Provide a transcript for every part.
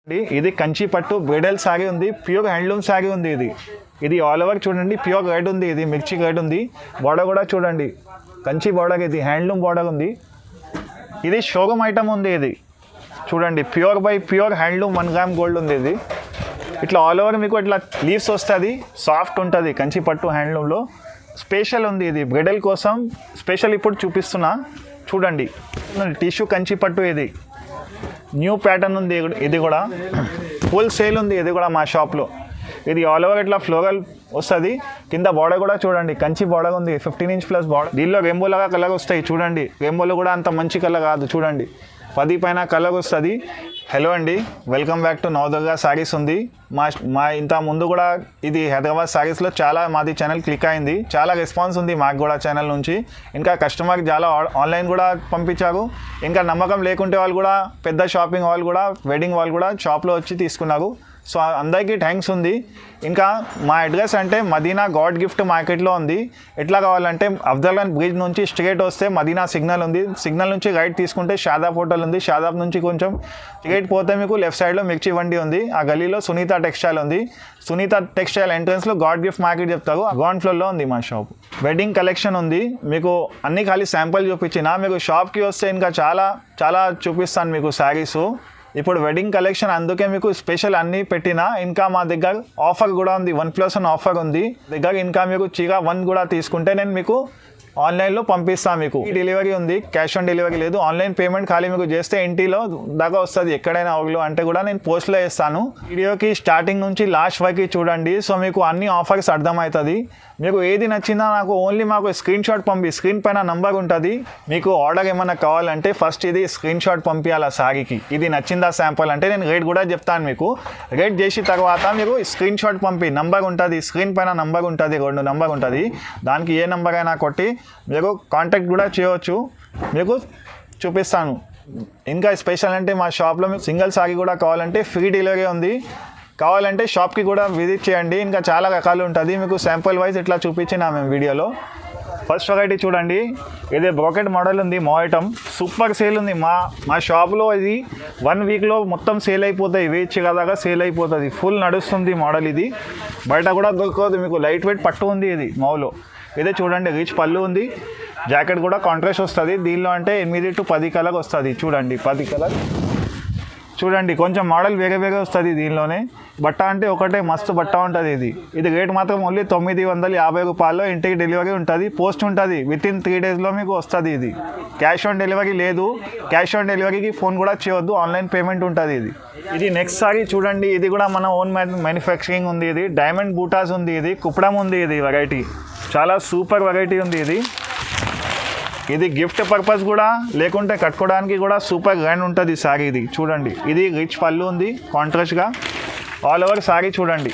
ఇది కంచి పట్టు bridal sorry ఉంది, ప్యూర్ హ్యాండ్లూమ్ సారీ ఉంది. ఇది ఆల్ ఓవర్ చూడండి, ప్యూర్ రెడ్ ఉంది, ఇది మిర్చి రెడ్ ఉంది. బార్డర్ కూడా చూడండి, కంచి బార్డర్, ఇది హ్యాండ్లూమ్ బార్డర్ ఉంది. ఇది షోరూమ్ ఐటమ్ ఉంది. ఇది చూడండి, pure by pure handloom 1 gram gold ఉంది. ఇది ఇట్లా ఆల్ ఓవర్ మీకు ఇట్లా లీవ్స్ వస్తుంది, సాఫ్ట్ ఉంటుంది. కంచి పట్టు హ్యాండ్లూమ్లో స్పెషల్ ఉంది. ఇది బ్రైడల్ కోసం స్పెషల్ ఇప్పుడు చూపిస్తున్నా చూడండి. టిష్యూ కంచి పట్టు, ఇది న్యూ ప్యాటర్న్ ఉంది. ఇది కూడా ఫుల్ సేల్ ఉంది. ఇది కూడా మా షాప్లో. ఇది ఆల్ ఓవర్ ఇట్లా ఫ్లోరల్ వస్తుంది. కింద బార్డర్ కూడా చూడండి, కంచి బార్డర్ ఉంది, 15 ఇంచ్ ప్లస్ బార్డర్. దీనిలో రెయిన్బోలాగా కలర్ వస్తాయి చూడండి. రెయిన్బోలో కూడా అంత మంచి కలర్ కాదు చూడండి, 10 పైన కలర్ వస్తుంది. హలో అండి, welcome back to Navadurga saris ఉంది. మా ఇంత ముందు కూడా ఇది హైదరాబాద్ శారీస్లో చాలా మాది ఛానల్ క్లిక్ అయింది, చాలా రెస్పాన్స్ ఉంది మాకు కూడా ఛానల్ నుంచి. ఇంకా కస్టమర్కి చాలా ఆన్లైన్ కూడా పంపించారు. ఇంకా నమ్మకం లేకుంటే వాళ్ళు కూడా పెద్ద షాపింగ్ వాళ్ళు కూడా వెడ్డింగ్ వాళ్ళు కూడా షాప్లో వచ్చి తీసుకున్నారు. సో అందరికీ థ్యాంక్స్ ఉంది. ఇంకా మా అడ్రస్ అంటే మదీనా గాడ్ గిఫ్ట్ మార్కెట్లో ఉంది. ఎట్లా కావాలంటే అఫ్జల్గంజ్ బ్రిడ్జ్ నుంచి స్ట్రేట్ వస్తే మదీనా సిగ్నల్ ఉంది, సిగ్నల్ నుంచి రైట్ తీసుకుంటే షాదాబ్ హోటల్ ఉంది, షాదాబ్ నుంచి కొంచెం స్ట్రేట్ పోతే మీకు లెఫ్ట్ సైడ్లో మిర్చి వండి ఉంది. ఆ గలీలో సునీత టెక్స్టైల్ ఉంది. సునీత టెక్స్టైల్ ఎంట్రన్స్లో గాడ్ గిఫ్ట్ మార్కెట్ చెప్తారు, గ్రౌండ్ ఫ్లోర్లో ఉంది మా షాప్. వెడ్డింగ్ కలెక్షన్ ఉంది. మీకు అన్ని ఖాళీ శాంపుల్ చూపించిన, మీకు షాప్కి వస్తే ఇంకా చాలా చాలా చూపిస్తాను మీకు శారీసు. ఇప్పుడు వెడ్డింగ్ కలెక్షన్ అందుకే మీకు స్పెషల్ అన్నీ పెట్టిన. ఇంకా మా దగ్గర ఆఫర్ కూడా ఉంది, 1+1 ఆఫర్ ఉంది దగ్గర. ఇంకా మీకు చీర 1 కూడా తీసుకుంటే నేను మీకు ఆన్లైన్లో పంపిస్తాను. మీకు డెలివరీ ఉంది, క్యాష్ ఆన్ డెలివరీ లేదు. ఆన్లైన్ పేమెంట్ ఖాళీ మీకు చేస్తే ఇంటిలో దాకా వస్తుంది, ఎక్కడైనా అవగలు అంటే కూడా నేను పోస్ట్లో వేస్తాను. వీడియోకి స్టార్టింగ్ నుంచి లాస్ట్ వరకు చూడండి, సో మీకు అన్ని ఆఫర్స్ అర్థమవుతుంది. మీకు ఏది నచ్చిందో నాకు ఓన్లీ మాకు స్క్రీన్ షాట్ పంపి, స్క్రీన్ పైన నంబర్ ఉంటుంది. మీకు ఆర్డర్ ఏమైనా కావాలంటే ఫస్ట్ ఇది స్క్రీన్ షాట్ పంపించాలి సారీకి. ఇది నచ్చిందా శాంపుల్ అంటే నేను రేట్ కూడా చెప్తాను. మీకు రేట్ చేసిన తర్వాత మీకు స్క్రీన్ షాట్ పంపి, నంబర్ ఉంటుంది, స్క్రీన్ పైన నంబర్ ఉంటుంది, 2 నంబర్ ఉంటుంది. దానికి ఏ నెంబర్ అయినా కొట్టి మీకు కాంటాక్ట్ కూడా చేయవచ్చు, మీకు చూపిస్తాను. ఇంకా స్పెషల్ అంటే మా షాప్లో మీకు సింగిల్ సారీ కూడా కావాలంటే ఫ్రీ డెలివరీ ఉంది. కావాలంటే షాప్కి కూడా విజిట్ చేయండి. ఇంకా చాలా రకాలు ఉంటుంది, మీకు శాంపుల్ వైజ్ ఇట్లా చూపించిన మేము వీడియోలో. ఫస్ట్ వెరైటీ చూడండి, ఇది బ్రోకెట్ మోడల్ ఉంది, మా ఐటమ్ సూపర్ సేల్ ఉంది. మా షాప్లో ఇది 1 వీక్లో మొత్తం సేల్ అయిపోతాయి, వేచి కదాగా సేల్ అయిపోతుంది, ఫుల్ నడుస్తుంది మోడల్. ఇది బయట కూడా దొరకదు మీకు, లైట్ వెయిట్ పట్టు ఉంది ఇది మావులో. ఇదే చూడండి, రిచ్ పళ్ళు ఉంది, జాకెట్ కూడా కాంట్రాస్ట్ వస్తుంది. దీనిలో అంటే 8 to 10 కలర్ వస్తుంది చూడండి, 10 కలర్ చూడండి. కొంచెం మోడల్ వేరే వేరే వస్తుంది దీనిలోనే. బట్ట అంటే ఒకటే మస్తు బట్ట ఉంటుంది. ఇది రేట్ మాత్రం ఓన్లీ 950 రూపాయల్లో ఇంటికి డెలివరీ ఉంటుంది, పోస్ట్ ఉంటుంది, వితిన్ 3 డేస్లో మీకు వస్తుంది. ఇది క్యాష్ ఆన్ డెలివరీ లేదు, క్యాష్ ఆన్ డెలివరీకి ఫోన్ కూడా చేయొద్దు, ఆన్లైన్ పేమెంట్ ఉంటుంది. ఇది నెక్స్ట్ సారీ చూడండి, ఇది కూడా మన ఓన్ మ్యానుఫ్యాక్చరింగ్ ఉంది. ఇది డైమండ్ బూటాస్ ఉంది, ఇది కుప్పడం ఉంది. ఇది వెరైటీ చాలా సూపర్ వెరైటీ ఉంది. ఇది గిఫ్ట్ పర్పస్ కూడా లేకుంటే కట్టుకోవడానికి కూడా సూపర్ గ్రాండ్ ఉంటుంది సారీ. ఇది చూడండి, ఇది రిచ్ పళ్ళు ఉంది కాంట్రాస్ట్గా. ఆల్ ఓవర్ సారీ చూడండి,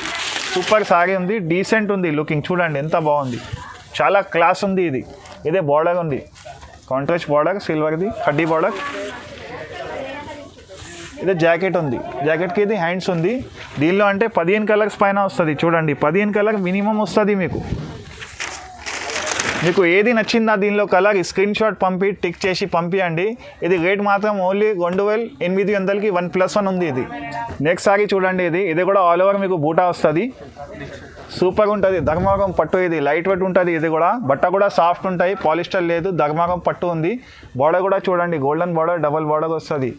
సూపర్ సారీ ఉంది, డీసెంట్ ఉంది లుకింగ్. చూడండి ఎంత బాగుంది, చాలా క్లాస్ ఉంది. ఇదే బార్డర్ ఉంది, కాంట్రాస్ట్ బార్డర్, సిల్వర్ది కడ్డీ బార్డర్. ఇదే జాకెట్ ఉంది, జాకెట్కి ఇది హ్యాండ్స్ ఉంది. దీనిలో అంటే 15 కలర్స్ పైన వస్తుంది చూడండి, 15 కలర్ మినిమం వస్తుంది మీకు. మీకు ఏది నచ్చిందా దీనిలో కలర్ స్క్రీన్ షాట్ పంపి టిక్ చేసి పంపించండి. ఇది రేట్ మాత్రం ఓన్లీ 2800కి 1+1 ఉంది. ఇది నెక్స్ట్ సారీ చూడండి, ఇది కూడా ఆల్ ఓవర్ మీకు బూటా వస్తుంది, సూపర్ ఉంటుంది. ధర్మాగం పట్టు, ఇది లైట్ వెయిట్ ఉంటుంది. ఇది కూడా బట్ట కూడా సాఫ్ట్ ఉంటాయి, పాలిస్టర్ లేదు, ధర్మాగం పట్టు ఉంది. బార్డర్ కూడా చూడండి, గోల్డెన్ బార్డర్, డబల్ బార్డర్ వస్తుంది.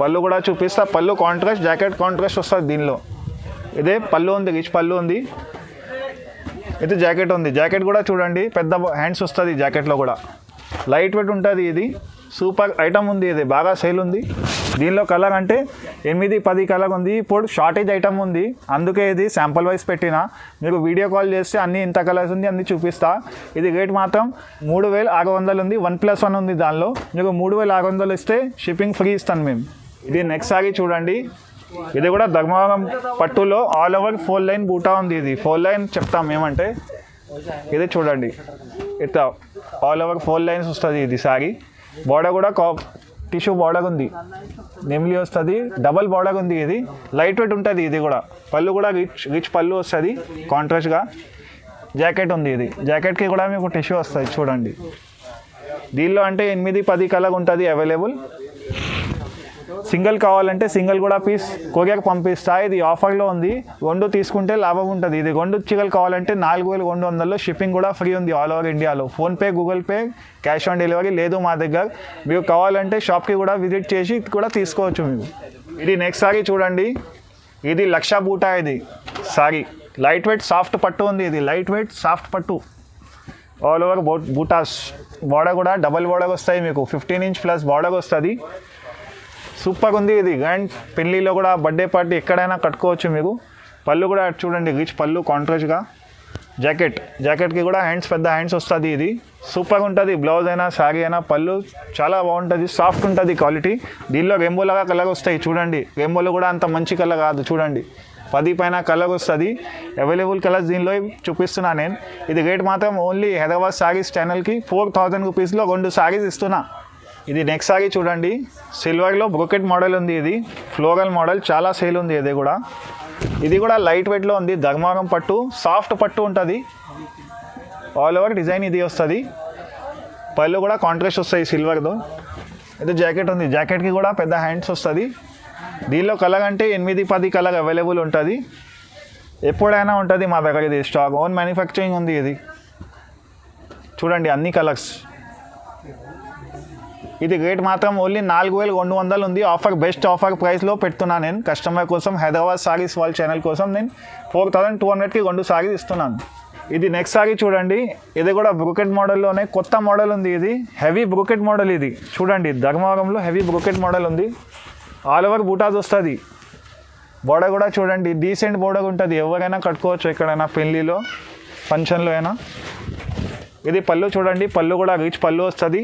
పళ్ళు కూడా చూపిస్తా, పళ్ళు కాంట్రాస్ట్, జాకెట్ కాంట్రాస్ట్ వస్తుంది దీనిలో. ఇదే పళ్ళు ఉంది, రిచ్ పళ్ళు ఉంది. ఇది జాకెట్ ఉంది, జాకెట్ కూడా చూడండి పెద్ద హ్యాండ్స్ వస్తుంది జాకెట్లో కూడా, లైట్ వెయిట్ ఉంటుంది. ఇది సూపర్ ఐటమ్ ఉంది, ఇది బాగా సేల్ ఉంది. దీనిలో కలర్ అంటే 8-10 కలర్ ఉంది. ఇప్పుడు షార్టేజ్ ఐటమ్ ఉంది, అందుకే ఇది శాంపుల్ వైజ్ పెట్టిన. మీకు వీడియో కాల్ చేస్తే అన్ని ఇంత కలర్స్ ఉంది అన్ని చూపిస్తా. ఇది రేట్ మాత్రం 3600 ఉంది, 1+1 ఉంది. దానిలో మీకు 3600 ఇస్తే షిప్పింగ్ ఫ్రీ ఇస్తాను మేము. ఇది నెక్స్ట్ సారీ చూడండి, ఇది కూడా ధర్మవరం పట్టులో ఆల్ ఓవర్ 4 లైన్ బూటా ఉంది. ఇది 4 లైన్ చెప్తాం ఏమంటే, ఇది చూడండి ఇట్లా ఆల్ ఓవర్ 4 లైన్స్ వస్తుంది. ఇది సారీ బార్డర్ కూడా టిష్యూ బార్డర్ ఉంది, నెమ్లీ వస్తుంది, డబల్ బార్డర్ ఉంది. ఇది లైట్ వెయిట్ ఉంటుంది. ఇది కూడా పళ్ళు కూడా రిచ్ పళ్ళు వస్తుంది కాంట్రాస్ట్గా. జాకెట్ ఉంది, ఇది జాకెట్కి కూడా మీకు టిష్యూ వస్తుంది చూడండి. దీనిలో అంటే 8-10 కలర్ ఉంటుంది అవైలబుల్. సింగిల్ కావాలంటే సింగిల్ కూడా పీస్ కొరియర్ పంపిస్తా. ఇది ఆఫర్లో ఉంది, 2 తీసుకుంటే లాభం ఉంటుంది. ఇది 2 చీరలు కావాలంటే 4200 షిప్పింగ్ కూడా ఫ్రీ ఉంది ఆల్ ఓవర్ ఇండియాలో. PhonePe, Google pay, cash on delivery లేదు మా దగ్గర. మీకు కావాలంటే షాప్కి కూడా విజిట్ చేసి కూడా తీసుకోవచ్చు మీరు. ఇది నెక్స్ట్ సారీ చూడండి, ఇది లక్ష బూటా. ఇది సారీ లైట్ వెయిట్ సాఫ్ట్ పట్టు ఉంది. ఇది లైట్ వెయిట్ సాఫ్ట్ పట్టు ఆల్ ఓవర్ బూటాస్. బోర్డర్ కూడా డబల్ బోర్డర్ వస్తాయి మీకు, 15 ఇంచ్ ప్లస్ బోర్డర్ వస్తుంది. సూపర్ ఉంది ఇది. అండ్ పెళ్ళిలో కూడా బర్త్డే పార్టీ ఎక్కడైనా కట్టుకోవచ్చు మీరు. పళ్ళు కూడా చూడండి, రిచ్ పళ్ళు కాంట్రాస్ట్గా. జాకెట్కి కూడా హ్యాండ్స్, పెద్ద హ్యాండ్స్ వస్తుంది. ఇది సూపర్ ఉంటుంది. బ్లౌజ్ అయినా శారీ అయినా పళ్ళు చాలా బాగుంటుంది, సాఫ్ట్ ఉంటుంది క్వాలిటీ. దీనిలో రెయిన్బోలాగా కలర్ వస్తాయి చూడండి. రెయిన్బోలో కూడా అంత మంచి కలర్ కాదు చూడండి, 10 పైన కలర్ వస్తుంది. అవైలబుల్ కలర్స్ దీనిలో చూపిస్తున్నా నేను. ఇది రేట్ మాత్రం ఓన్లీ హైదరాబాద్ సారీస్ ఛానల్కి 4000 రూపీస్లో 2 సారీస్ ఇస్తున్నా. ఇది నెక్స్ట్ సారీ చూడండి, సిల్వర్లో బ్రోకెట్ మోడల్ ఉంది. ఇది ఫ్లోరల్ మోడల్, చాలా సేల్ ఉంది. ఇది కూడా లైట్ వెయిట్లో ఉంది. ధర్మారం పట్టు, సాఫ్ట్ పట్టు ఉంటుంది. ఆల్ ఓవర్ డిజైన్ ఇది వస్తుంది. పళ్ళు కూడా కాంట్రాస్ట్ వస్తాయి సిల్వర్తో. ఇది జాకెట్ ఉంది, జాకెట్కి కూడా పెద్ద హ్యాండ్స్ వస్తుంది. దీనిలో కలర్ అంటే 8-10 కలర్ అవైలబుల్ ఉంటుంది, ఎప్పుడైనా ఉంటుంది మా దగ్గర. ఇది స్టాక్ ఓన్ మ్యానుఫ్యాక్చరింగ్ ఉంది. ఇది చూడండి అన్ని కలర్స్. ఇది రేట్ మాత్రం ఓన్లీ 4200 ఉంది. ఆఫర్, బెస్ట్ ఆఫర్ ప్రైస్లో పెడుతున్నాను నేను కస్టమర్ కోసం. హైదరాబాద్ సారీస్ వాళ్ళ ఛానల్ కోసం నేను 4200కి 2 సారీస్ ఇస్తున్నాను. ఇది నెక్స్ట్ సారీ చూడండి, ఇది కూడా బ్రోకెట్ మోడల్లోనే కొత్త మోడల్ ఉంది. ఇది హెవీ బ్రోకెట్ మోడల్. ఇది చూడండి, ధర్మవరంలో హెవీ బ్రోకెట్ మోడల్ ఉంది. ఆల్ ఓవర్ బూటాస్ వస్తుంది. బోర్డర్ కూడా చూడండి, డీసెంట్ బోర్డర్ ఉంటుంది. ఎవరైనా కట్టుకోవచ్చు, ఎక్కడైనా పెళ్ళిలో, ఫంక్షన్లో అయినా. ఇది పళ్ళు చూడండి, పళ్ళు కూడా రిచ్ పళ్ళు వస్తుంది.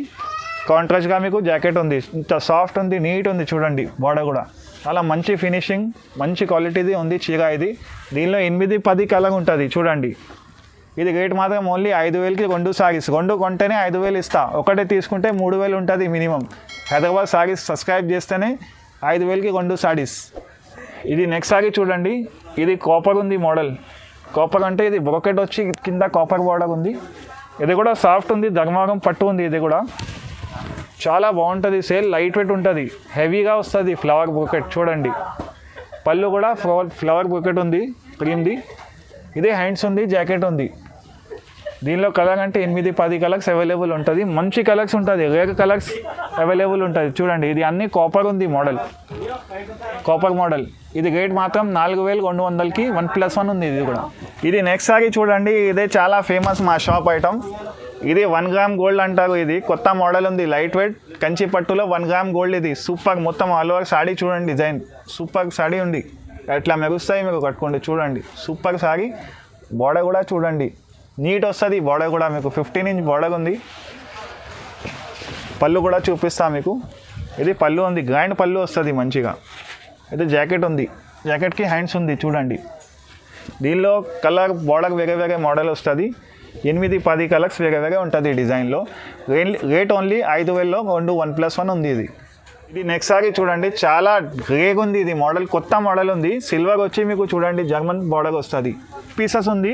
కాంట్రాస్ట్గా మీకు జాకెట్ ఉంది, ఇంత సాఫ్ట్ ఉంది, నీట్ ఉంది చూడండి. బోర్డర్ కూడా చాలా మంచి ఫినిషింగ్, మంచి క్వాలిటీది ఉంది చీర. ఇది దీనిలో 8-10 కలర్ ఉంటుంది చూడండి. ఇది రేట్ మాత్రం ఓన్లీ 5000కి 2 సారీస్. 2 కొంటేనే 5000 ఇస్తా, ఒకటే తీసుకుంటే 3000 ఉంటుంది మినిమం. హైదరాబాద్ సారీస్ సబ్స్క్రైబ్ చేస్తేనే 5000కి 2 సారీస్. ఇది నెక్స్ట్ సారీ చూడండి, ఇది కాపర్ ఉంది మోడల్. కాపర్ అంటే ఇది బ్రోకెట్ వచ్చి కింద కాపర్ బోర్డర్ ఉంది. ఇది కూడా సాఫ్ట్ ఉంది, ధర్మవరం పట్టు ఉంది. ఇది కూడా చాలా బాగుంటుంది. సేల్ లైట్ వెయిట్ ఉంటుంది, హెవీగా వస్తుంది. ఫ్లవర్ బ్రోకెట్ చూడండి. పళ్ళు కూడా ఫ్లవర్ బ్రోకెట్ ఉంది, క్రీమ్ది. ఇదే హ్యాండ్స్ ఉంది, జాకెట్ ఉంది. దీనిలో కలర్ అంటే 8-10 కలర్స్ అవైలబుల్ ఉంటుంది. మంచి కలర్స్ ఉంటుంది, రేర్ కలర్స్ అవైలబుల్ ఉంటుంది చూడండి. ఇది అన్ని కాపర్ ఉంది మోడల్, కాపర్ మోడల్. ఇది రేట్ మాత్రం 4200కి 1+1 ఉంది. ఇది కూడా. ఇది నెక్స్ట్ సారీ చూడండి, ఇదే చాలా ఫేమస్ మా షాప్ ఐటమ్. ఇది 1 గ్రామ్ గోల్డ్ అంటారు. ఇది కొత్త మోడల్ ఉంది, లైట్ వెయిట్ కంచి పట్టులో 1 గ్రామ్ గోల్డ్. ఇది సూపర్. మొత్తం ఆల్ ఓవర్ సాడీ చూడండి, డిజైన్ సూపర్ సాడీ ఉంది. ఎట్లా మెరుస్తాయి మీకు కట్టుకోండి చూడండి. Super sorry. బోర్డర్ కూడా చూడండి, నీట్ వస్తుంది. బోర్డర్ కూడా మీకు 15 ఇంచ్ బోర్డర్ ఉంది. పళ్ళు కూడా చూపిస్తా మీకు. ఇది పళ్ళు ఉంది, గ్రాండ్ పళ్ళు వస్తుంది మంచిగా. ఇది జాకెట్ ఉంది, జాకెట్కి హ్యాండ్స్ ఉంది చూడండి. దీనిలో కలర్ బోర్డర్ వేరే వేరే మోడల్ వస్తుంది. 8-10 కలర్స్ వేరే వేరే ఉంటుంది డిజైన్లో. రేట్ ఓన్లీ 5000లో 2 1+1 ఉంది. ఇది నెక్స్ట్ సారీ చూడండి, చాలా గ్రేగా ఉంది. ఇది మోడల్ కొత్త మోడల్ ఉంది. సిల్వర్ వచ్చి మీకు చూడండి జర్మన్ బోర్డర్ వస్తుంది. పీసెస్ ఉంది,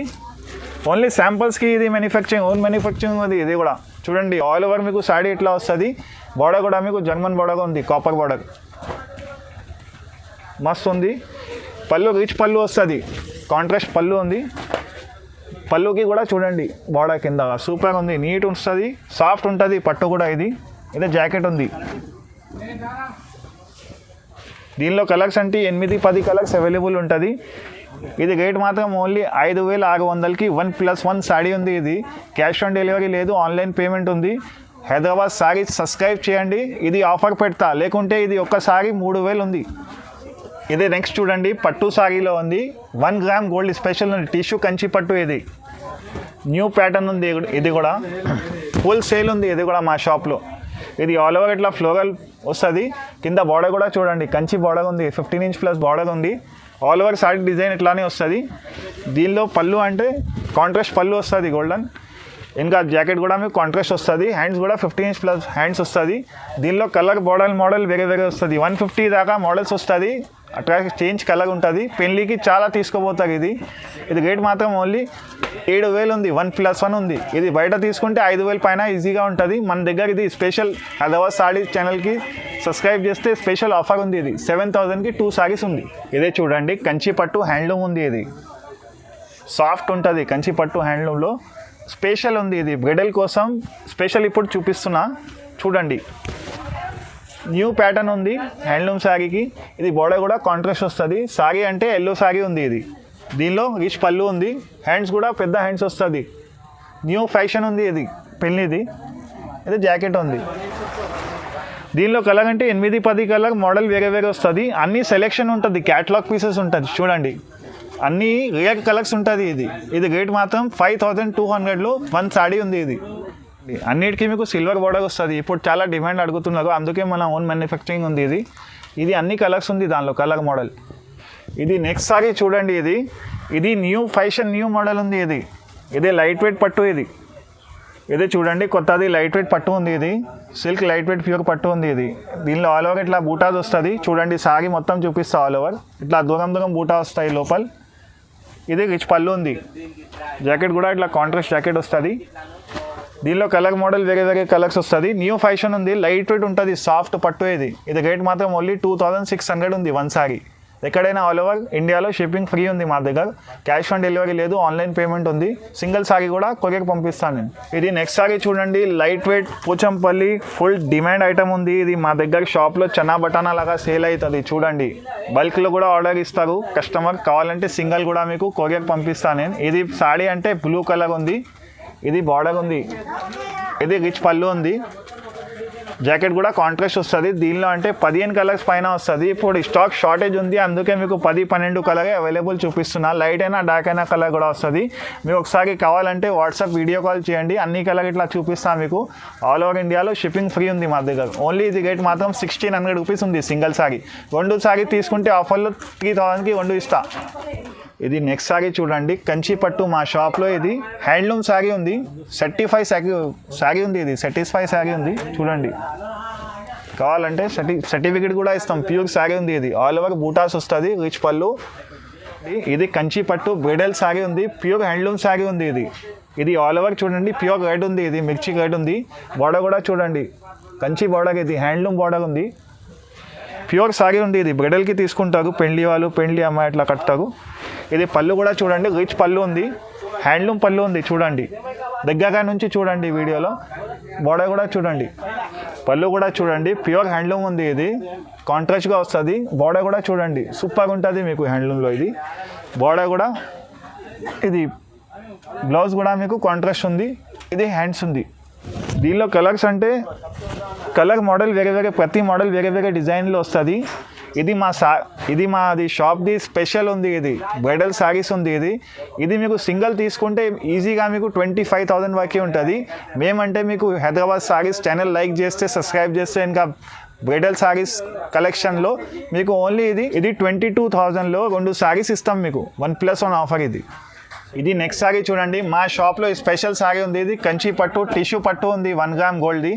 ఓన్లీ శాంపుల్స్కి. ఇది మ్యానుఫ్యాక్చరింగ్, ఓన్ మ్యానుఫ్యాక్చరింగ్ ఉంది. ఇది కూడా చూడండి, ఆల్ ఓవర్ మీకు సాడీ ఇట్లా వస్తుంది. బోర్డర్ కూడా మీకు జర్మన్ బోర్డర్ ఉంది, కాపర్ బోర్డర్ మస్తు ఉంది. పళ్ళు రిచ్ పళ్ళు వస్తుంది, కాంట్రాస్ట్ పళ్ళు ఉంది. పళ్ళుకి కూడా చూడండి బోర్డర్ కింద సూపర్ ఉంది, నీట్ వస్తుంది, సాఫ్ట్ ఉంటుంది పట్టు కూడా. ఇది జాకెట్ ఉంది. దీనిలో కలర్స్ అంటే 8-10 కలర్స్ అవైలబుల్ ఉంటుంది. ఇది రేట్ మాత్రం ఓన్లీ 5600కి 1+1 సాడీ ఉంది. ఇది క్యాష్ ఆన్ డెలివరీ లేదు, ఆన్లైన్ పేమెంట్ ఉంది. హైదరాబాద్ సారీస్ సబ్స్క్రైబ్ చేయండి. ఇది ఆఫర్ పెడతా, లేకుంటే ఇది ఒక్కసారి 3000 ఉంది. ఇది నెక్స్ట్ చూడండి, పట్టు సారీలో ఉంది. 1 గ్రామ్ గోల్డ్ స్పెషల్ ఉంది, టిష్యూ కంచి పట్టు. ఇది న్యూ ప్యాటర్న్ ఉంది. ఇది కూడా ఫుల్ సేల్ ఉంది. ఇది కూడా మా షాప్లో. ఇది ఆల్ ఓవర్ ఇట్లా ఫ్లోరల్ వస్తుంది. కింద బార్డర్ కూడా చూడండి, కంచి బార్డర్ ఉంది, 15 ఇంచ్ ప్లస్ బార్డర్ ఉంది. ఆల్ ఓవర్ సారీ డిజైన్ ఇట్లానే వస్తుంది. దీనిలో పళ్ళు అంటే కాంట్రాస్ట్ పళ్ళు వస్తుంది గోల్డెన్. ఇంకా జాకెట్ కూడా మీకు కాంట్రాస్ట్ వస్తుంది. హ్యాండ్స్ కూడా 15 ఇంచ్ ప్లస్ హ్యాండ్స్ వస్తుంది. దీనిలో కలర్ మోడల్ వేరే వస్తుంది. 150 దాకా మోడల్స్ వస్తుంది. అట్లా చేంజ్ కలర్ ఉంటుంది. పెళ్ళికి చాలా తీసుకోపోతారు. ఇది రేట్ మాత్రం ఓన్లీ 7,000 ఉంది. 1+1 ఉంది. ఇది బయట తీసుకుంటే 5,000 పైన ఈజీగా ఉంటుంది. మన దగ్గర ఇది స్పెషల్ హైదరాబాద్ సాడీ ఛానల్కి సబ్స్క్రైబ్ చేస్తే స్పెషల్ ఆఫర్ ఉంది. ఇది 7,000కి 2 సారీస్ ఉంది. ఇదే చూడండి, కంచి పట్టు హ్యాండ్లూమ్ ఉంది. ఇది సాఫ్ట్ ఉంటుంది. కంచి పట్టు హ్యాండ్లూమ్లో స్పెషల్ ఉంది. ఇది బ్రైడల్ కోసం స్పెషల్ ఇప్పుడు చూపిస్తున్నా చూడండి. న్యూ ప్యాటర్న్ ఉంది హ్యాండ్లూమ్ శారీకి. ఇది బోర్డర్ కూడా కాంట్రాస్ట్ వస్తుంది. శారీ అంటే ఎల్లో శారీ ఉంది. ఇది దీనిలో రిచ్ పళ్ళు ఉంది. హ్యాండ్స్ కూడా పెద్ద హ్యాండ్స్ వస్తుంది. న్యూ ఫ్యాషన్ ఉంది. ఇది పెళ్ళిది. ఇది జాకెట్ ఉంది. దీనిలో కలర్ అంటే 8-10 కలర్ మోడల్ వేరే వస్తుంది. అన్ని సెలెక్షన్ ఉంటుంది. క్యాటలాగ్ పీసెస్ ఉంటుంది. చూడండి, అన్నీ రేర్ కలర్స్ ఉంటుంది. ఇది రేట్ మాత్రం 5,200లో 1 సాడీ ఉంది. ఇది అన్నిటికీ మీకు సిల్వర్ బోర్డర్ వస్తుంది. ఇప్పుడు చాలా డిమాండ్ అడుగుతున్నారు, అందుకే మన ఓన్ మ్యానుఫ్యాక్చరింగ్ ఉంది. ఇది అన్ని కలర్స్ ఉంది. దానిలో కలర్ మోడల్. ఇది నెక్స్ట్ సారీ చూడండి. ఇది న్యూ ఫ్యాషన్ న్యూ మోడల్ ఉంది. ఇది లైట్ వెయిట్ పట్టు. ఇది చూడండి, కొత్తది లైట్ వెయిట్ పట్టు ఉంది. ఇది సిల్క్ లైట్ వెయిట్ ప్యూర్ పట్టు ఉంది. దీనిలో ఆల్ ఓవర్ ఇట్లా బూటాస్ వస్తుంది. చూడండి, సారీ మొత్తం చూపిస్తా. ఆల్ ఓవర్ ఇట్లా దూరం బూటా వస్తాయి లోపల. ఇది రిచ్ పళ్ళు ఉంది. జాకెట్ కూడా ఇట్లా కాంట్రాస్ట్ జాకెట్ వస్తుంది. దీనిలో కలర్ మోడల్ వేరే కలర్స్ వస్తుంది. న్యూ ఫ్యాషన్ ఉంది. లైట్ వెయిట్ ఉంటుంది. సాఫ్ట్ పట్టు. ఇది రేట్ మాత్రం ఓన్లీ 2,600 ఉంది 1 సారీ. ఎక్కడైనా ఆల్ ఓవర్ ఇండియాలో షిప్పింగ్ ఫ్రీ ఉంది మా దగ్గర. క్యాష్ ఆన్ డెలివరీ లేదు, ఆన్లైన్ పేమెంట్ ఉంది. సింగిల్ సారీ కూడా కొరియర్ పంపిస్తాను నేను. ఇది నెక్స్ట్ సారీ చూడండి, light weight Pochampally full demand item ఉంది. ఇది మా దగ్గర షాప్లో చనా బటానా లాగా సేల్ అవుతుంది. చూడండి, బల్క్లో కూడా ఆర్డర్ ఇస్తారు కస్టమర్. కావాలంటే సింగిల్ కూడా మీకు కొరియర్ పంపిస్తాను నేను. ఇది సారీ అంటే బ్లూ కలర్ ఉంది. ఇది బార్డర్ ఉంది. ఇది రిచ్ పళ్ళు ఉంది. జాకెట్ కూడా కాంట్రాస్ట్ వస్తుంది. దీనిలో అంటే 15 కలర్స్ పైన వస్తుంది. ఇప్పుడు స్టాక్ షార్టేజ్ ఉంది, అందుకే మీకు 10-12 కలర్ అవైలబుల్ చూపిస్తున్నా. లైట్ అయినా డార్క్ అయినా కలర్ కూడా వస్తుంది. మీకు ఒకసారి కావాలంటే వాట్సాప్ వీడియో కాల్ చేయండి. అన్ని కలర్ ఇట్లా చూపిస్తాను మీకు. ఆల్ ఓవర్ ఇండియాలో షిప్పింగ్ ఫ్రీ ఉంది మా దగ్గర. ఓన్లీ ఇది రేట్ మాత్రం 1,600 రూపీస్ ఉంది సింగిల్ సారీ. 2 సారీ తీసుకుంటే ఆఫర్లో 3,000కి 2 ఇస్తా. ఇది నెక్స్ట్ సారీ చూడండి, కంచి పట్టు మా షాప్లో. ఇది హ్యాండ్లూమ్ శారీ ఉంది. సర్టిఫైడ్ శారీ ఉంది. ఇది సర్టిఫైడ్ శారీ ఉంది. చూడండి, కావాలంటే సర్టిఫికేట్ కూడా ఇస్తాం. ప్యూర్ శారీ ఉంది. ఇది ఆల్ ఓవర్ బూటాస్ వస్తుంది. రిచ్ పళ్ళు. ఇది కంచి పట్టు బ్రైడల్ శారీ ఉంది. ప్యూర్ హ్యాండ్లూమ్ శారీ ఉంది. ఇది ఆల్ ఓవర్ చూడండి, ప్యూర్ రెడ్ ఉంది. ఇది మిర్చి రెడ్ ఉంది. బోర్డర్ కూడా చూడండి, కంచి బోర్డర్. ఇది హ్యాండ్లూమ్ బోర్డర్ ఉంది. ప్యూర్ శారీ ఉంది. ఇది బ్రైడల్కి తీసుకుంటారు. పెళ్ళి అమ్మాయి అట్లా కట్టారు. ఇది పళ్ళు కూడా చూడండి, రిచ్ పళ్ళు ఉంది. హ్యాండ్లూమ్ పళ్ళు ఉంది. చూడండి, దగ్గరగా నుంచి చూడండి వీడియోలో. బోర్డర్ కూడా చూడండి, పళ్ళు కూడా చూడండి. ప్యూర్ హ్యాండ్లూమ్ ఉంది. ఇది కాంట్రాస్ట్గా వస్తుంది. బోర్డర్ కూడా చూడండి, సూపర్గా ఉంటుంది మీకు హ్యాండ్లూమ్లో. ఇది బోర్డర్ కూడా. ఇది బ్లౌజ్ కూడా మీకు కాంట్రాస్ట్ ఉంది. ఇది హ్యాండ్స్ ఉంది. దీనిలో కలర్స్ అంటే కలర్ మోడల్ వేరే ప్రతి మోడల్ వేరే డిజైన్లో వస్తుంది. ఇది మాది షాప్ది స్పెషల్ ఉంది. ఇది బ్రైడల్ శారీస్ ఉంది. ఇది మీకు సింగిల్ తీసుకుంటే ఈజీగా మీకు 25,000 వరకే ఉంటుంది. మేమంటే మీకు హైదరాబాద్ శారీస్ ఛానల్ లైక్ చేస్తే, సబ్స్క్రైబ్ చేస్తే ఇంకా బ్రైడల్ శారీస్ కలెక్షన్లో మీకు ఓన్లీ ఇది 22,000లో 2 శారీస్ ఇస్తాం మీకు. 1+1 ఆఫర్. ఇది నెక్స్ట్ సారీ చూడండి, మా షాప్లో స్పెషల్ సారీ ఉంది. ఇది కంచి పట్టు టిష్యూ పట్టు ఉంది. 1 గ్రామ్ గోల్డ్ది.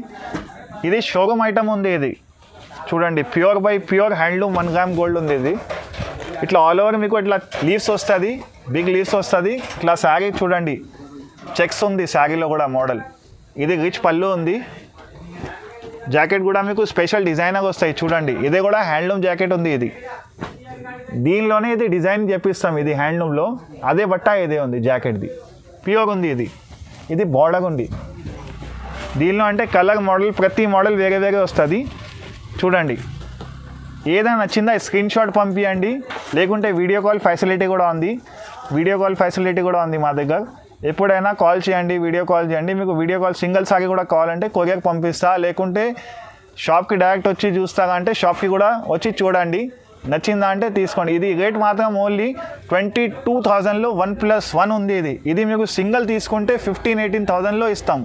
ఇది షోరూమ్ ఐటమ్ ఉంది. ఇది చూడండి, pure by pure handloom 1 gram gold ఉంది. ఇది ఇట్లా ఆల్ ఓవర్ మీకు ఇట్లా లీవ్స్ వస్తుంది. బిగ్ లీవ్స్ వస్తుంది. ఇట్లా శారీ చూడండి, చెక్స్ ఉంది శారీలో కూడా మోడల్. ఇది రిచ్ పళ్ళు ఉంది. జాకెట్ కూడా మీకు స్పెషల్ డిజైనర్ వస్తాయి. చూడండి, ఇది కూడా హ్యాండ్లూమ్ జాకెట్ ఉంది. దీనిలోనే ఇది డిజైన్ చేపిస్తాం. ఇది హ్యాండ్లూమ్లో అదే బట్ట ఇదే ఉంది. జాకెట్ది ప్యూర్ ఉంది. ఇది బార్డర్ ఉంది. దీనిలో అంటే కలర్ మోడల్ ప్రతి మోడల్ వేరే వస్తుంది. చూడండి, ఏదైనా నచ్చిందా స్క్రీన్ షాట్ పంపించండి. లేకుంటే వీడియో కాల్ ఫెసిలిటీ కూడా ఉంది మా దగ్గర. ఎప్పుడైనా కాల్ చేయండి, వీడియో కాల్ చేయండి. మీకు వీడియో కాల్ సింగిల్ సారీ కూడా కావాలంటే కొరియర్ పంపిస్తా. లేకుంటే షాప్కి డైరెక్ట్ వచ్చి చూస్తా అంటే షాప్కి కూడా వచ్చి చూడండి. నచ్చిందా అంటే తీసుకోండి. ఇది రేట్ మాత్రం ఓన్లీ 22,000లో 1+1 ఉంది. ఇది మీకు సింగిల్ తీసుకుంటే 15,000-18,000లో ఇస్తాం.